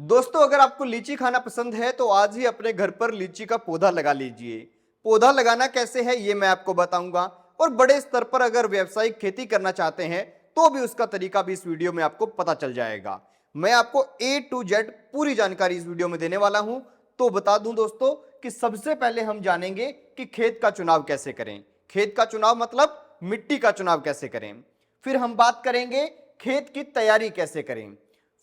दोस्तों, अगर आपको लीची खाना पसंद है तो आज ही अपने घर पर लीची का पौधा लगा लीजिए। पौधा लगाना कैसे है ये मैं आपको बताऊंगा, और बड़े स्तर पर अगर व्यावसायिक खेती करना चाहते हैं तो भी उसका तरीका भी इस वीडियो में आपको पता चल जाएगा। मैं आपको A to Z पूरी जानकारी इस वीडियो में देने वाला हूं। तो बता दूं दोस्तों कि सबसे पहले हम जानेंगे कि खेत का चुनाव कैसे करें। खेत का चुनाव मतलब मिट्टी का चुनाव कैसे करें। फिर हम बात करेंगे खेत की तैयारी कैसे करें।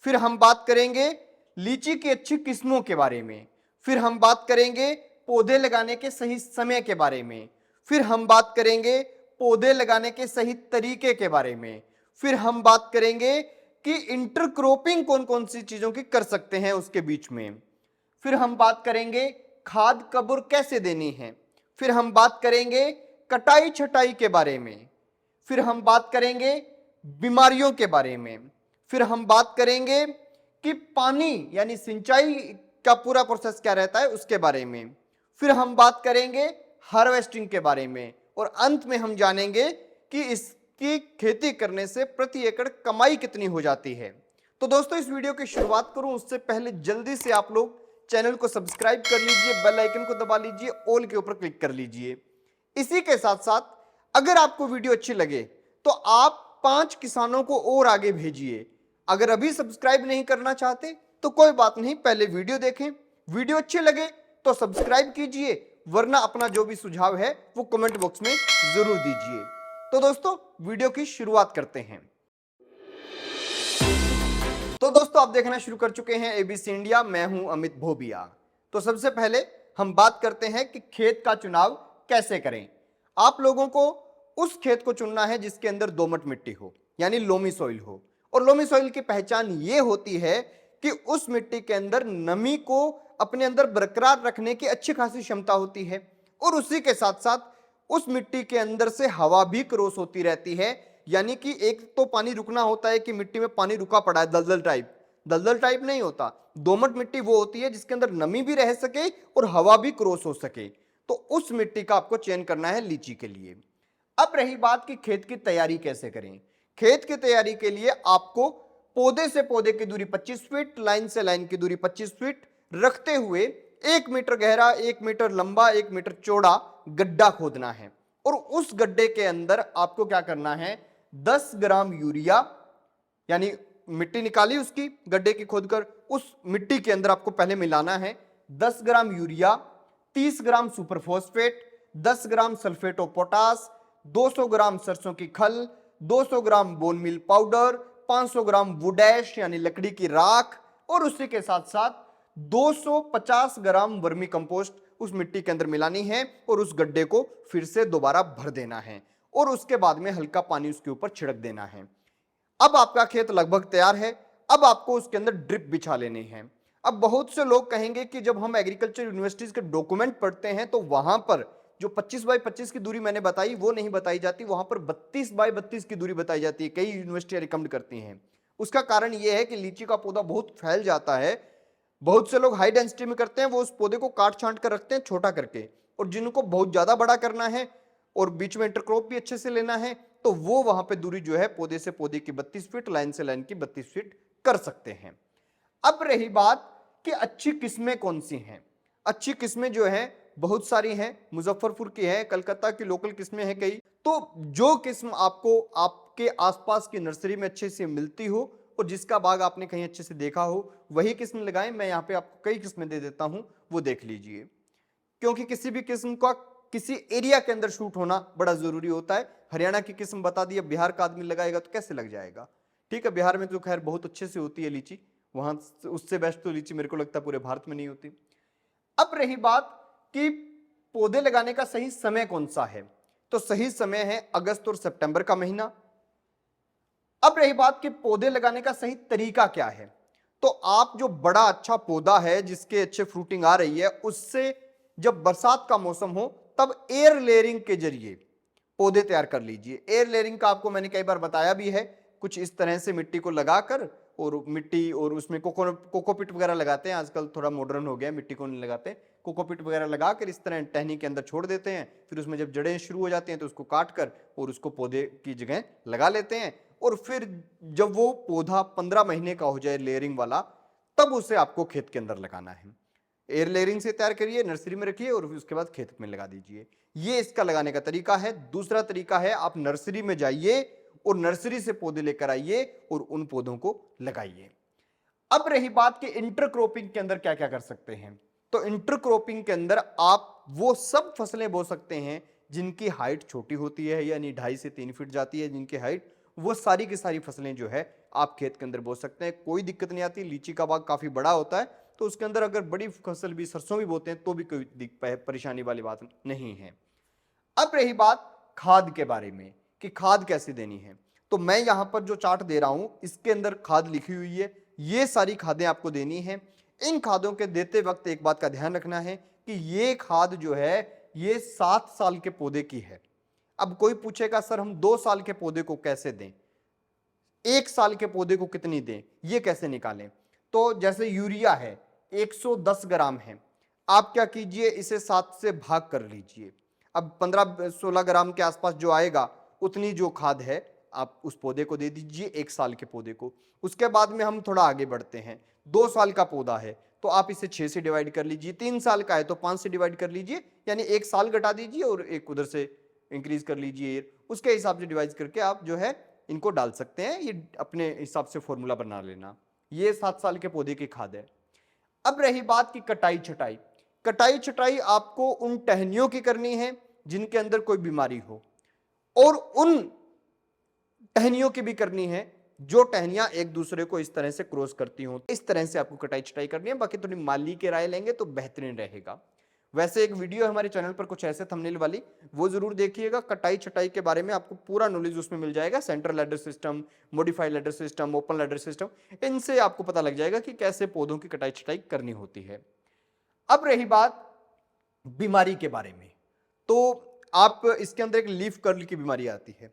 फिर हम बात करेंगे लीची की अच्छी किस्मों के बारे में। फिर हम बात करेंगे पौधे लगाने के सही समय के बारे में। फिर हम बात करेंगे पौधे लगाने के सही तरीके के बारे में। फिर हम बात करेंगे कि इंटरक्रॉपिंग कौन कौन सी चीजों की कर सकते हैं उसके बीच में। फिर हम बात करेंगे खाद कब और कैसे देनी है। फिर हम बात करेंगे कटाई छटाई के बारे में। फिर हम बात करेंगे बीमारियों के बारे में। फिर हम बात करेंगे कि पानी यानी सिंचाई का पूरा प्रोसेस क्या रहता है उसके बारे में। फिर हम बात करेंगे हार्वेस्टिंग के बारे में, और अंत में हम जानेंगे कि इसकी खेती करने से प्रति एकड़ कमाई कितनी हो जाती है। तो दोस्तों, इस वीडियो की शुरुआत करूं उससे पहले जल्दी से आप लोग चैनल को सब्सक्राइब कर लीजिए, बेल आइकन को दबा लीजिए, ऑल के ऊपर क्लिक कर लीजिए। इसी के साथ साथ अगर आपको वीडियो अच्छी लगे तो आप 5 किसानों को और आगे भेजिए। अगर अभी सब्सक्राइब नहीं करना चाहते तो कोई बात नहीं, पहले वीडियो देखें, वीडियो अच्छे लगे तो सब्सक्राइब कीजिए, वरना अपना जो भी सुझाव है वो कमेंट बॉक्स में जरूर दीजिए। तो दोस्तों, वीडियो की शुरुआत करते हैं। तो दोस्तों, आप देखना शुरू कर चुके हैं एबीसी इंडिया, मैं हूं अमित भोबिया। तो सबसे पहले हम बात करते हैं कि खेत का चुनाव कैसे करें। आप लोगों को उस खेत को चुनना है जिसके अंदर दोमट मिट्टी हो, यानी लोमी सॉइल हो। और लोमी सॉइल की पहचान ये होती है कि उस मिट्टी के अंदर नमी को अपने अंदर बरकरार रखने की अच्छी खासी क्षमता होती है, और उसी के साथ साथ उस मिट्टी के अंदर से हवा भी क्रॉस होती रहती है। यानी कि एक तो पानी रुकना होता है कि मिट्टी में पानी रुका पड़ा है, दलदल टाइप नहीं होता। दोमट मिट्टी वो होती है जिसके अंदर नमी भी रह सके और हवा भी क्रॉस हो सके। तो उस मिट्टी का आपको चयन करना है लीची के लिए। अब रही बात कि खेत की तैयारी कैसे करें। खेत की तैयारी के लिए आपको पौधे से पौधे की दूरी 25 फीट, लाइन से लाइन की दूरी 25 फीट रखते हुए 1 मीटर गहरा, 1 मीटर लंबा, 1 मीटर चौड़ा गड्ढा खोदना है। और उस गड्ढे के अंदर आपको क्या करना है, 10 ग्राम यूरिया, यानी मिट्टी निकाली उसकी गड्ढे की खोदकर, उस मिट्टी के अंदर आपको पहले मिलाना है 10 gram urea, 30 gram super phosphate, 10 gram sulphate of potash, 200 ग्राम सरसों की खल, 200 ग्राम bone meal powder, 500 gram would ऐश यानी लकड़ी की राख, और उसी के साथ साथ 250 ग्राम वर्मी कंपोस्ट उस मिट्टी के अंदर मिलानी है, और उस गड्ढे को फिर से दोबारा भर देना है, और उसके बाद में हल्का पानी उसके ऊपर छिड़क देना है। अब आपका खेत लगभग तैयार है। अब आपको उसके अंदर ड्रिप बिछा लेने हैं। अब बहुत से लोग कहेंगे कि जब हम एग्रीकल्चर यूनिवर्सिटीज के डॉक्यूमेंट पढ़ते हैं तो वहां पर जो 25 बाई 25 की दूरी मैंने बताई वो नहीं बताई जाती, वहां पर 32 बाई 32 की दूरी बताई जाती है। कई यूनिवर्सिटियां रिकमेंड करती हैं। उसका कारण यह है कि लीची का पौधा बहुत फैल जाता है। बहुत से लोग हाई डेंसिटी में करते हैं, वो उस पौधे को काट छांट कर रखते हैं छोटा करके, और जिनको बहुत ज्यादा बड़ा करना है और बीच में इंटरक्रॉप भी अच्छे से लेना है तो वो वहां पे दूरी जो है पौधे से पौधे की 32 फीट, लाइन से लाइन की 32 फीट कर सकते हैं। अब रही बात कि अच्छी किस्में कौन सी हैं। अच्छी किस्में जो हैं बहुत सारी हैं, मुजफ्फरपुर की है, कलकत्ता की लोकल किस्में हैं कई। तो जो किस्म आपको आपके आसपास की नर्सरी में अच्छे से मिलती हो और जिसका बाग आपने कहीं अच्छे से देखा हो वही किस्म लगाएं। मैं यहाँ पे आपको कई किस्में दे देता हूं, वो देख लीजिए, क्योंकि किसी भी किस्म का किसी एरिया के अंदर शूट होना बड़ा जरूरी होता है। हरियाणा की किस्म बता दी, अब बिहार का आदमी लगाएगा तो कैसे लग जाएगा। ठीक है, बिहार में तो खैर बहुत अच्छे से होती है लीची, वहां उससे बेस्ट तो लीची मेरे को लगता है पूरे भारत में नहीं होती। अब रही बात कि पौधे लगाने का सही समय कौन सा है, तो सही समय है अगस्त और सितंबर का महीना। अब रही बात कि पौधे लगाने का सही तरीका क्या है, तो आप जो बड़ा अच्छा पौधा है जिसके अच्छे फ्रूटिंग आ रही है उससे जब बरसात का मौसम हो तब एयर लेयरिंग के जरिए पौधे तैयार कर लीजिए। एयर लेयरिंग का आपको मैंने कई बार बताया भी है। कुछ इस तरह से मिट्टी को लगाकर, और मिट्टी और उसमें कोकोपिट वगैरह लगाते हैं, आजकल थोड़ा मॉडर्न हो गया, मिट्टी को नहीं लगाते, कोकोपिट वगैरह लगाकर इस तरह टहनी के अंदर छोड़ देते हैं। फिर उसमें जब जड़ें शुरू हो जाती हैं तो उसको काट कर और उसको पौधे की जगह लगा लेते हैं। और फिर जब वो पौधा 15 महीने का हो जाए लेयरिंग वाला, तब उसे आपको खेत के अंदर लगाना है। एयर लेयरिंग से तैयार करिए, नर्सरी में रखिए और उसके बाद खेत में लगा दीजिए। ये इसका लगाने का तरीका है। दूसरा तरीका है, आप नर्सरी में जाइए और नर्सरी से पौधे लेकर आइए और उन पौधों को लगाइए। अब रही बात कि इंटरक्रॉपिंग के अंदर क्या क्या कर सकते हैं, तो इंटरक्रॉपिंग के अंदर आप वो सब फसलें बो सकते हैं जिनकी हाइट छोटी होती है, यानी 2.5 से 3 फीट जाती है जिनकी हाइट, वो सारी की सारी फसलें जो है आप खेत के अंदर बो सकते हैं, कोई दिक्कत नहीं आती। लीची का बाग काफी बड़ा होता है तो उसके अंदर अगर बड़ी फसल भी, सरसों भी बोते हैं तो भी कोई परेशानी वाली बात नहीं है। अब रही बात खाद के बारे में कि खाद कैसे देनी है, तो मैं यहां पर जो चार्ट दे रहा हूं इसके अंदर खाद लिखी हुई है। ये सारी खादें आपको देनी है। इन खादों के देते वक्त एक बात का ध्यान रखना है कि ये खाद जो है ये 7 साल के पौधे की है। अब कोई पूछेगा सर हम 2 साल के पौधे को कैसे दें, 1 साल के पौधे को कितनी दें, ये कैसे निकालें? तो जैसे यूरिया है 110 ग्राम है, आप क्या कीजिए इसे 7 से भाग कर लीजिए। अब 15-16 ग्राम के आसपास जो आएगा उतनी जो खाद है आप उस पौधे को दे दीजिए, 1 साल के पौधे को। उसके बाद में हम थोड़ा आगे बढ़ते हैं, 2 साल का पौधा है तो आप इसे 6 से डिवाइड कर लीजिए, 3 साल का है तो 5 से डिवाइड कर लीजिए, यानी 1 साल घटा दीजिए और एक उधर से इंक्रीज कर लीजिए। उसके हिसाब से डिवाइड करके आप जो है इनको डाल सकते हैं, ये अपने हिसाब से फॉर्मूला बना लेना। ये 7 साल के पौधे की खाद है। अब रही बात की कटाई छटाई। कटाई छटाई आपको उन टहनियों की करनी है जिनके अंदर कोई बीमारी हो, और उन टहनियों की भी करनी है जो टहनियां एक दूसरे को इस तरह से क्रॉस करती हो। इस तरह से आपको कटाई छटाई करनी है। बाकी थोड़ी माली की राय लेंगे तो बेहतरीन रहेगा। वैसे एक वीडियो है हमारे चैनल पर कुछ ऐसे थंबनेल वाली, वो जरूर देखिएगा। कटाई छटाई के बारे में आपको पूरा नॉलेज उसमें मिल जाएगा। Central ladder system, modified ladder system, open ladder system, इनसे आपको पता लग जाएगा कि कैसे पौधों की कटाई छटाई करनी होती है। अब रही बात बीमारी के बारे में, तो आप इसके अंदर एक लीफ कर्ल की बीमारी आती है,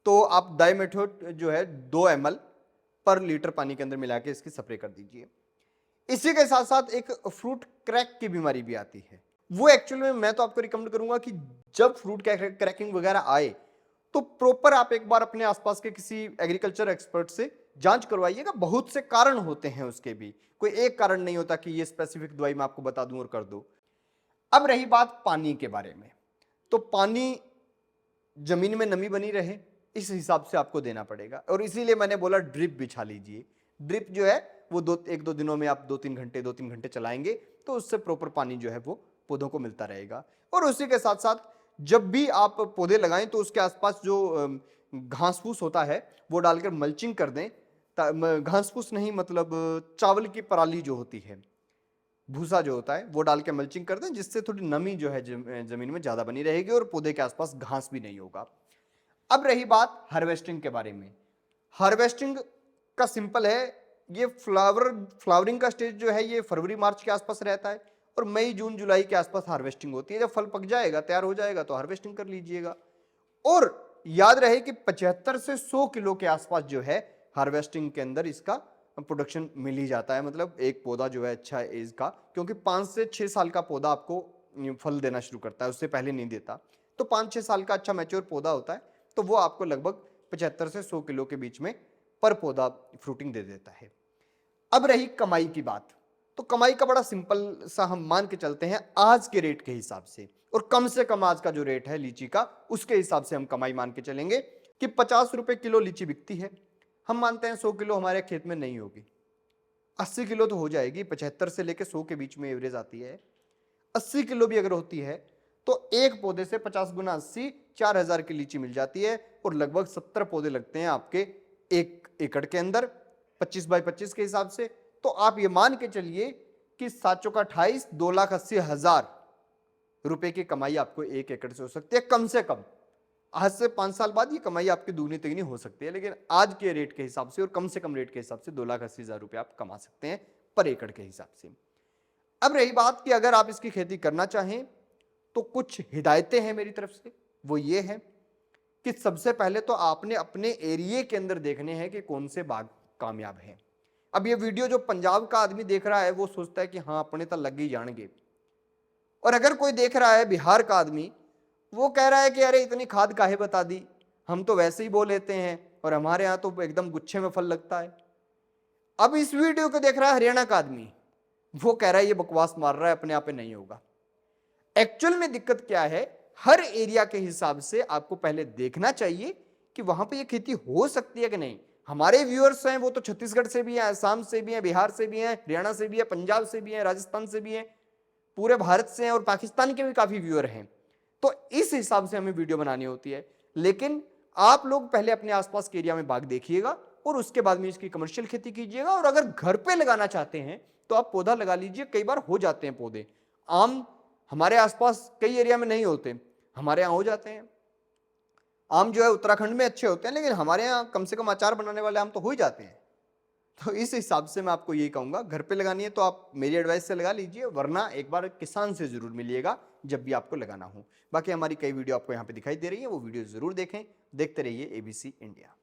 तो आप डाइमेथोड जो है 2 ml पर लीटर पानी के अंदर मिला के इसकी स्प्रे कर दीजिए। इसी के साथ साथ एक फ्रूट क्रैक की बीमारी भी आती है। वो एक्चुअली में मैं तो आपको रिकमेंड करूंगा कि जब फ्रूट क्रैकिंग वगैरह आए तो प्रॉपर आप एक बार अपने आसपास के किसी एग्रीकल्चर एक्सपर्ट से जांच करवाइएगा। बहुत से कारण होते हैं उसके भी, कोई एक कारण नहीं होता कि ये स्पेसिफिक दवाई मैं आपको बता दूं और कर दूं। अब रही बात पानी के बारे में, तो पानी जमीन में नमी बनी रहे इस हिसाब से आपको देना पड़ेगा, और इसीलिए मैंने बोला ड्रिप बिछा लीजिए। ड्रिप जो है वो 1-2 दिनों में आप 2-3 घंटे चलाएंगे तो उससे प्रॉपर पानी जो है वो पौधों को मिलता रहेगा। और उसी के साथ साथ जब भी आप पौधे लगाएं तो उसके आसपास जो घास फूस होता है वो डालकर मल्चिंग कर दें। घास फूस नहीं, मतलब चावल की पराली जो होती है, भूसा जो होता है वो डाल के मल्चिंग कर दें, जिससे थोड़ी नमी जो है जमीन में ज्यादा बनी रहेगी और पौधे के आसपास घास भी नहीं होगा। अब रही बात हार्वेस्टिंग के बारे में। हार्वेस्टिंग का सिंपल है, ये फ्लावरिंग का स्टेज जो है ये फरवरी मार्च के आसपास रहता है और मई जून जुलाई के आसपास हार्वेस्टिंग होती है। जब फल पक जाएगा, तैयार हो जाएगा तो हार्वेस्टिंग कर लीजिएगा। और याद रहे कि 75 से 100 किलो के आसपास जो है हार्वेस्टिंग के अंदर इसका प्रोडक्शन मिल ही जाता है। मतलब एक पौधा जो है अच्छा एज का, क्योंकि 5 से 6 साल का पौधा आपको फल देना शुरू करता है, उससे पहले नहीं देता। तो 5-6 साल का अच्छा मैच्योर पौधा होता है तो वो आपको लगभग 75 से 100 किलो के बीच में पर पौधा फ्रूटिंग दे देता है। अब रही कमाई की बात, तो कमाई का बड़ा सिंपल सा हम मान के चलते हैं आज के रेट के हिसाब से, और कम से कम आज का जो रेट है लीची का उसके हिसाब से हम कमाई मान के चलेंगे कि 50 रुपए किलो लीची बिकती है। हम मानते हैं 100 किलो हमारे खेत में नहीं होगी, 80 किलो तो हो जाएगी। 75 से लेकर 100 के बीच में एवरेज आती है। 80 किलो भी अगर होती है तो एक पौधे से 50 गुना 80, 4000 की लीची मिल जाती है। और लगभग 70 पौधे लगते हैं आपके 1 एकड़ के अंदर 25 बाई 25 के हिसाब से। तो आप ये मान के चलिए कि 7 का 28, 2,80,000 रुपए की कमाई आपको 1 एकड़ से हो सकती है कम से कम। आज से 5 साल बाद ये कमाई आपकी दुगनी तिगनी हो सकती है, लेकिन आज के रेट के हिसाब से और कम से कम रेट के हिसाब से 2,80,000 रुपए आप कमा सकते हैं पर एकड़ के हिसाब से। अब रही बात कि अगर आप इसकी खेती करना चाहें तो कुछ हिदायतें हैं मेरी तरफ से। वो ये है कि सबसे पहले तो आपने अपने एरिया के अंदर देखने हैं कि कौन से बाग कामयाब हैं। अब ये वीडियो जो पंजाब का आदमी देख रहा है वो सोचता है कि हाँ अपने तो लग ही जाएंगे, और अगर कोई देख रहा है बिहार का आदमी, वो कह रहा है कि अरे इतनी खाद काहे बता दी, हम तो वैसे ही बो लेते हैं और हमारे यहाँ तो एकदम गुच्छे में फल लगता है। अब इस वीडियो को देख रहा है हरियाणा का आदमी, वो कह रहा है ये बकवास मार रहा है, अपने आप पे नहीं होगा। एक्चुअल में दिक्कत क्या है, हर एरिया के हिसाब से आपको पहले देखना चाहिए कि वहां पे ये खेती हो सकती है कि नहीं। हमारे व्यूअर्स हैं वो तो छत्तीसगढ़ से भी हैं, असम से भी हैं, बिहार से भी हैं, हरियाणा से भी है, पंजाब से भी हैं, राजस्थान से भी हैं, पूरे भारत से हैं और पाकिस्तान के भी काफी व्यूअर हैं। तो इस हिसाब से हमें वीडियो बनानी होती है। लेकिन आप लोग पहले अपने आसपास के एरिया में बाग देखिएगा और उसके बाद में इसकी कमर्शियल खेती कीजिएगा। और अगर घर पे लगाना चाहते हैं तो आप पौधा लगा लीजिए, कई बार हो जाते हैं पौधे। आम हमारे आसपास कई एरिया में नहीं होते, हमारे यहाँ हो जाते हैं। आम जो है उत्तराखंड में अच्छे होते हैं, लेकिन हमारे यहाँ कम से कम अचार बनाने वाले आम तो हो ही जाते हैं। तो इस हिसाब से मैं आपको यही कहूंगा, घर पे लगानी है तो आप मेरी एडवाइस से लगा लीजिए, वरना एक बार किसान से जरूर मिलिएगा जब भी आपको लगाना हो। बाकी हमारी कई वीडियो आपको यहाँ पे दिखाई दे रही है, वो वीडियो जरूर देखें। देखते रहिए एबीसी इंडिया।